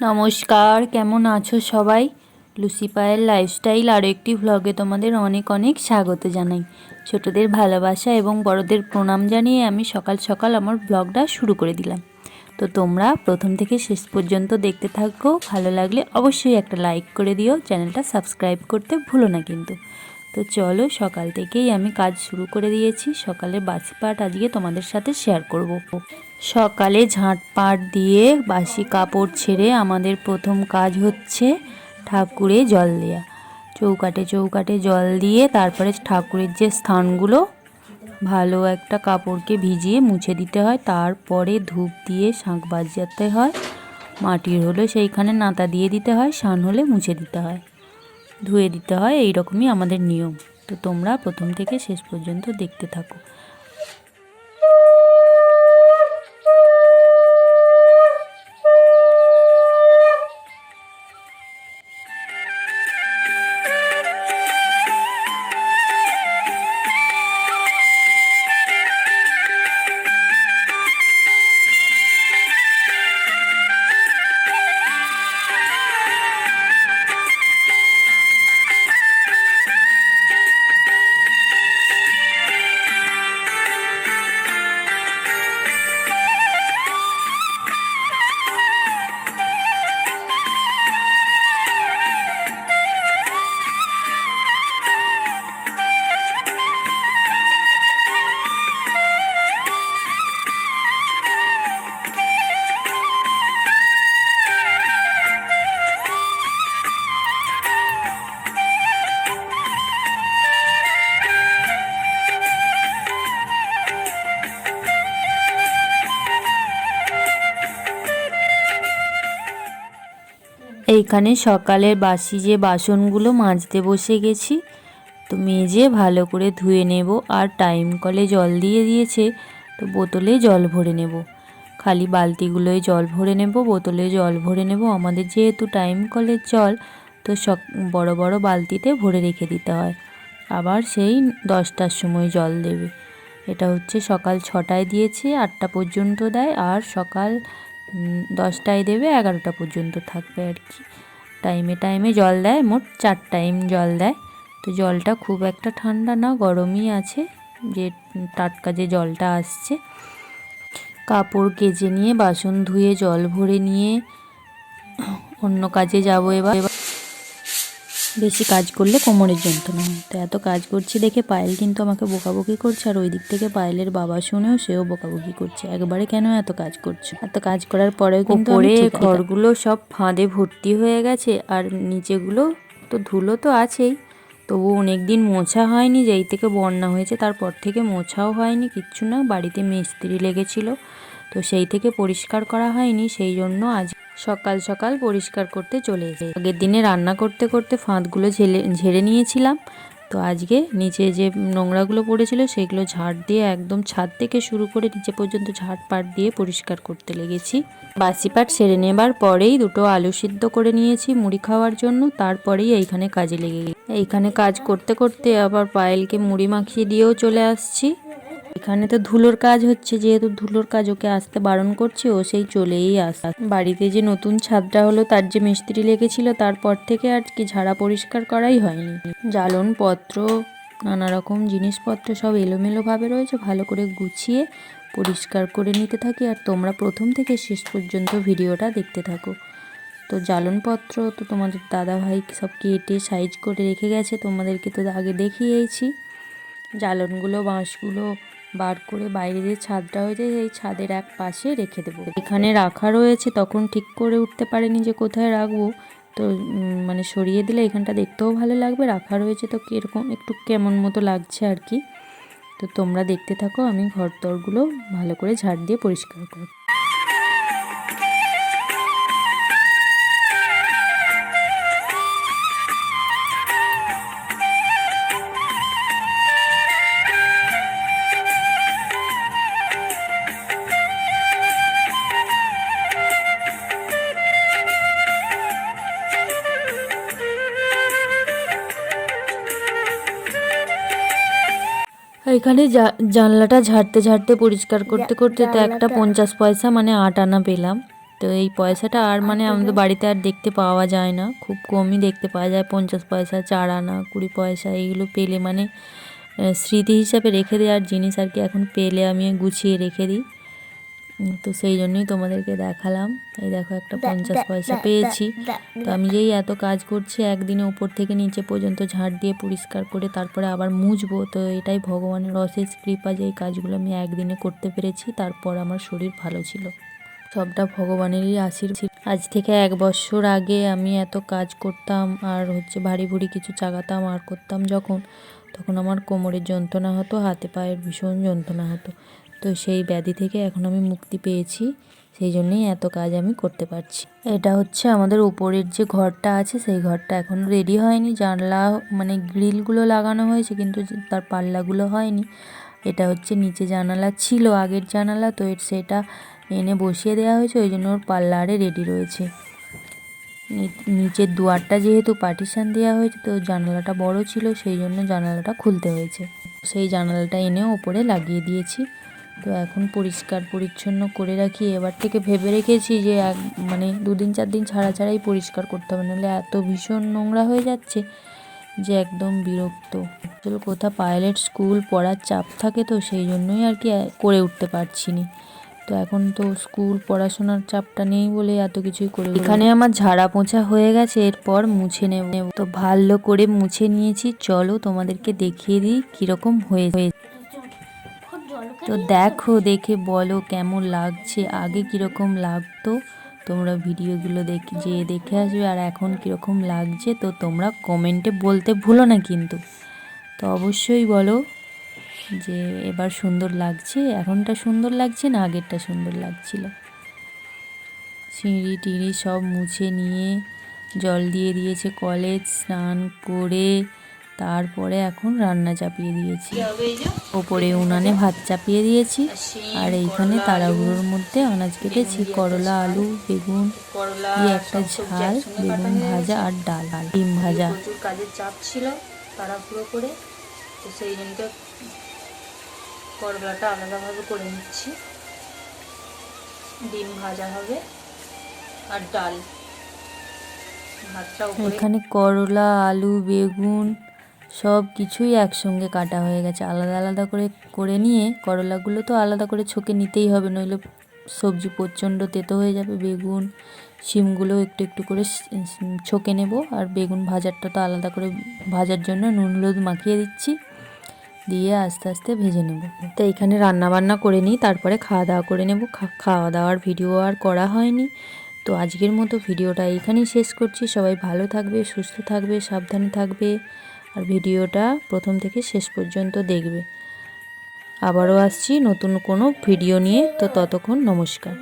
নমস্কার, কেমন আছো সবাই? লুসি পায়েল লাইফস্টাইল আরও একটি ভ্লগে তোমাদের অনেক অনেক স্বাগত জানাই। ছোটদের ভালোবাসা এবং বড়দের প্রণাম জানিয়ে আমি সকাল সকাল আমার ব্লগটা শুরু করে দিলাম। তো তোমরা প্রথম থেকে শেষ পর্যন্ত দেখতে থাকো। ভালো লাগলে অবশ্যই একটা লাইক করে দিও, চ্যানেলটা সাবস্ক্রাইব করতে ভুলো না কিন্তু। তো চলো, সকাল থেকেই আমি কাজ শুরু করে দিয়েছি। সকালের বাসি পাট আজকে তোমাদের সাথে শেয়ার করব। সকালে ঝাঁটপাট দিয়ে বাসি কাপড় ছেড়ে আমাদের প্রথম কাজ হচ্ছে ঠাকুরে জল দেওয়া। চৌকাটে জল দিয়ে তারপরে ঠাকুরের যে স্থানগুলো ভালো একটা কাপড়কে ভিজিয়ে মুছে দিতে হয়। তারপরে ধূপ দিয়ে শাঁখ বাজাতে হয়। মাটির হলে সেইখানে নাতা দিয়ে দিতে হয়, সান হলে মুছে দিতে হয়, ধুয়ে দিতে হয়। এইরকমই আমাদের নিয়ম। তো তোমরা প্রথম থেকে শেষ পর্যন্ত দেখতে থাকো। এইখানে সকালের বাসি যে বাসনগুলো মাজতে বসে গেছি। তো মেজে ভালো করে ধুয়ে নেব। আর টাইম কলে জল দিয়ে দিয়েছে, তো বোতলে জল ভরে নেব। খালি বালতিগুলোয় জল ভরে নেব, বোতলে জল ভরে নেব। আমাদের যেহেতু টাইম কলের জল, তো বড় বড় বালতিতে ভরে রেখে দিতে হয়। আবার সেই 10টার সময় জল দেবে। এটা হচ্ছে সকাল 6টায় দিয়েছে, 8টা পর্যন্ত দেয়। আর সকাল 10টায় দেবে, 11টা পর্যন্ত থাকবে আর কি। টাইমে টাইমে জল দেয়, মোট 4 টাইম জল দেয়। তো জলটা খুব একটা ঠান্ডা না, গরমই আছে, যে টাটকা যে জলটা আসছে। কাপড় কেচে নিয়ে বাসন ধুয়ে জল ভরে নিয়ে অন্য কাজে যাব। এবার বেশি কাজ করলে কোমরের যন্ত্রণা হয়। তো এত কাজ করছি দেখে পায়েল কিন্তু আমাকে বকাবকি করছে। আর ওই দিক থেকে পায়েলের বাবা শুনেও সেও বকাবকি করছে, একবারে কেন এত কাজ করছো। এত কাজ করার পরেও কিন্তু ঘরগুলো সব ফাঁদে ভর্তি হয়ে গেছে। আর নিচেগুলো তো ধুলো তো আছেই, তবু অনেক দিন মোছা হয়নি। যেই থেকে বন্যা হয়েছে তারপর থেকে মোছাও হয়নি, কিচ্ছু না। বাড়িতে মিস্ত্রি লেগেছিল, তো সেই থেকে পরিষ্কার করা হয়নি। সেই জন্য আজ সকাল সকাল পরিষ্কার করতে চলে এসেছি। আগের দিনে রান্না করতে করতে ফাঁদগুলো ঝেড়ে নিয়েছিলাম। তো আজকে নিচে যে নোংরাগুলো পড়েছিল সেগুলো ঝাড় দিয়ে একদম ছাদ থেকে শুরু করে নিচে পর্যন্ত ঝাড়পাট দিয়ে পরিষ্কার করতে লেগেছি। বাসি পাট সেরে নেবার পরেই 2টো আলু সিদ্ধ করে নিয়েছি মুড়ি খাওয়ার জন্য। তারপরেই এইখানে কাজে লেগে গেছি। এইখানে কাজ করতে করতে আবার পায়েলকে মুড়ি মাখিয়ে দিয়েও চলে আসছি। এখানে তো ধুলোর কাজ হচ্ছে, যেহেতু ধুলোর কাজ ওকে আসতে বারণ করছে, ও সেই চলেই আসে। বাড়িতে যে নতুন ছাদটা হলো, তার যে মিস্ত্রি লেগেছিল, তারপর থেকে আর কি ঝাড়া পরিষ্কার করাই হয়নি। জ্বালনপত্র নানা রকম জিনিসপত্র সব এলোমেলোভাবে রয়েছে, ভালো করে গুছিয়ে পরিষ্কার করে নিতে থাকি। আর তোমরা প্রথম থেকে শেষ পর্যন্ত ভিডিওটা দেখতে থাকো। তো জ্বালনপত্র তো তোমাদের দাদাভাই সব কেটে সাইজ করে রেখে গেছে, তোমাদেরকে তো আগে দেখিয়েছি। জ্বালনগুলো বাঁশগুলো বার করে বাইরে যে ছাদটা হয়েছে সেই ছাদের এক পাশে রেখে দেবো। এখানে রাখা রয়েছে, তখন ঠিক করে উঠতে পারিনি যে কোথায় রাখবো। তো মানে সরিয়ে দিলে এখানটা দেখতেও ভালো লাগবে। রাখা রয়েছে তো কীরকম একটু কেমন মতো লাগছে আর কি। তো তোমরা দেখতে থাকো, আমি ঘরদরগুলো ভালো করে ঝাড় দিয়ে পরিষ্কার করব। এখানে জানলাটা ঝাড়তে ঝাড়তে পরিষ্কার করতে করতে তো একটা 50 পয়সা মানে 8 আনা পেলাম। তো এই পয়সাটা আর মানে আমাদের বাড়িতে আর দেখতে পাওয়া যায় না, খুব কমই দেখতে পাওয়া যায়। 50 পয়সা, 4 আনা, 20 পয়সা এইগুলো পেলে মানে স্মৃতি হিসাবে রেখে দেওয়ার জিনিস আর কি। এখন পেলে আমি গুছিয়ে রেখে দিই। তো সেই জন্যই তোমাদেরকে দেখালাম। এই দেখো একটা 50 পয়সা পেয়েছি। তো আমি যেই এত কাজ করছি, একদিনে উপর থেকে নিচে পর্যন্ত ঝাঁট দিয়ে পরিষ্কার করে তারপরে আবার মুছবো। তো এটাই ভগবানের অশেষ কৃপা যে এই কাজগুলো আমি একদিনে করতে পেরেছি। তারপর আমার শরীর ভালো ছিল, সবটা ভগবানেরই আশীর্বাদ। আজ থেকে 1 বছর আগে আমি এত কাজ করতাম আর ভারী ভুরি কিছু চাগাতাম আর করতাম তখন আমার কোমরের যন্ত্রণা হতো, হাতে পায়ের ভীষণ যন্ত্রণা হতো। তো সেই ব্যাধি থেকে এখন আমি মুক্তি পেয়েছি, সেই জন্যই এত কাজ আমি করতে পারছি। এটা আমাদের উপরের যে ঘরটা আছে, সেই ঘরটা এখন রেডি হয়নি। জানলা মানে গ্রিলগুলো লাগানো হয়েছে কিন্তু তার পাল্লাগুলো হয়নি। এটা নিচে জানালা ছিল, আগের জানালা, তো সেটা এনে বসিয়ে দেওয়া হয়েছে, ওই জন্য ওর পাল্লা আরে রেডি রয়েছে। নিচের দুয়ারটা যেহেতু পার্টিশান দেওয়া হয়েছে, তো জানালাটা বড় ছিল, সেই জন্য জানালাটা খুলতে হয়েছে। সেই জানালাটা এনে ওপরে লাগিয়ে দিয়েছি। তো এখন পরিষ্কার পরিচ্ছন্ন করে রাখি। এবার থেকে ভেবে রেখেছি যে মানে 2 দিন 4 দিন ছাড়াই পরিষ্কার করতে হবে, নাহলে এত ভীষণ নোংরা হয়ে যাচ্ছে যে একদম বিরক্ত। কোথাও পাইলট স্কুল পড়ার চাপ থাকে, তো সেই জন্যই আর কি করে উঠতে পারছি না। তো এখন তো স্কুল পড়াশোনার চাপটা নেই বলে এত কিছুই করে। এখানে আমার ঝাড়া পোঁছা হয়ে গেছে, এরপর মুছে নেব। তো ভালো করে মুছে নিয়েছি, চলো তোমাদেরকে দেখিয়ে দিই কীরকম হয়েছে। তো দেখো, দেখে বলো কেমন লাগছে। আগে কীরকম লাগতো তোমরা ভিডিওগুলো দেখে আসবে, আর এখন কীরকম লাগছে তো তোমরা কমেন্টে বলতে ভুলো না কিন্তু। তো অবশ্যই বলো যে এবার সুন্দর লাগছে, এখনটা সুন্দর লাগছে না আগেরটা সুন্দর লাগছিল। সিঁড়ি টিড়ি সব মুছে নিয়ে জল দিয়ে দিয়েছে কলে, স্নান করে তারপরে এখন রান্না চাপিয়ে দিয়েছি। ওপরে উনানে ভাত চাপিয়ে দিয়েছি, আর এইখানে তাড়াহুড়োর মধ্যে আনাজ কেটেছি। করলা, আলু, বেগুন দিয়ে একটা ঝাল, বেগুন ভাজা আর ডাল, ডিম ভাজা। প্রচুর কাজের চাপ ছিল, তাড়াহুড়ো করে, তো সেই জন্য করলাটা আলাদাভাবে করে নিচ্ছি। ডিম ভাজা হবে আর ডাল, ভাতটা এখানে করলা, আলু, বেগুন সব কিছুই একসঙ্গে কাটা হয়ে গেছে। আলাদা আলাদা করে নিয়ে করলাগুলো তো আলাদা করে ছকে নিতেই হবে, নইলে সবজি প্রচণ্ড তেতো হয়ে যাবে। বেগুন, শিমগুলো একটু একটু করে ছকে নেব, আর বেগুন ভাজারটা তো আলাদা করে ভাজার জন্য নুন হলুদ মাখিয়ে দিচ্ছি, দিয়ে আস্তে আস্তে ভেজে নেব। তো এখানে রান্না বান্না করে নিই, তারপরে খাওয়া দাওয়া করে নেব। খাওয়া দাওয়ার ভিডিও আর করা হয়নি। তো আজকের মতো ভিডিওটা এখানেই শেষ করছি। সবাই ভালো থাকবে, সুস্থ থাকবে, সাবধানে থাকবে, আর ভিডিওটা প্রথম থেকে শেষ পর্যন্ত দেখবে। আবারও আসছি নতুন কোনো ভিডিও নিয়ে। তো ততক্ষণ নমস্কার।